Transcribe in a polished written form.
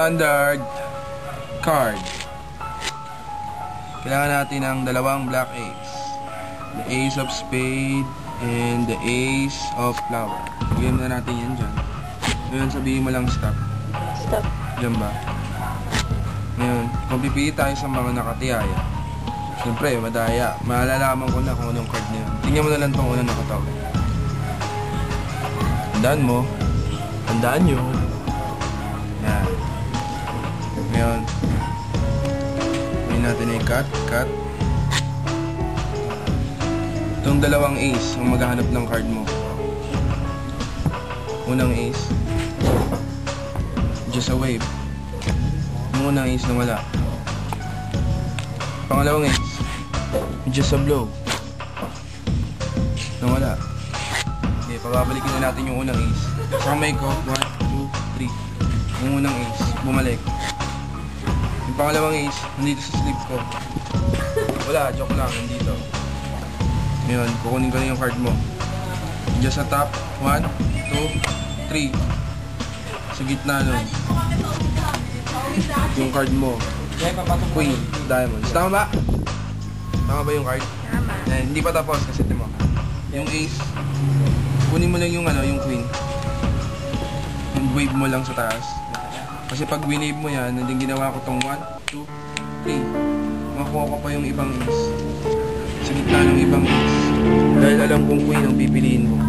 Standard card. Kailangan natin ng dalawang black ace. The ace of spade and the ace of flower. Bigyan na natin yan dyan. Ngayon sabihin mo lang stop. Stop. Diyan ba? Ngayon, kung pipili tayo sa mga nakatiyaya, siyempre, madaya. Malalaman ko na kung anong card na yun. Tingnan mo na lang itong unang nakatawa. Tandaan mo. Tandaan nyo. Yan. Ngayon, natin ay cut. Itong dalawang ace ang maghahanap ng card mo. Unang ace, just a wave. Yung unang ace na wala. Pangalawang ace, just a blow. Na wala. Okay, pababalikin na natin yung unang ace. Sa kamay ko, 1, 2, 3. Yung unang ace, bumalik. Yung pangalawang ace, nandito sa sleeve ko. Wala, joke lang, nandito. Ngayon, kukunin ko na yung card mo. Just sa top, 1, 2, 3. Sa gitna nun. Yung card mo. Queen, diamonds. Tama ba? Tama ba yung card? Tama. Hindi pa tapos kasi mo. Yung ace, kunin mo lang yung yung queen. Yung wave mo lang sa taas. Kasi pag winave mo yan, hindi ginawa ko tong 1, 2, 3. Makuha ko pa yung ibang ace. Sa gitna ng ibang ace. Dahil alam kong queen ang pipiliin mo.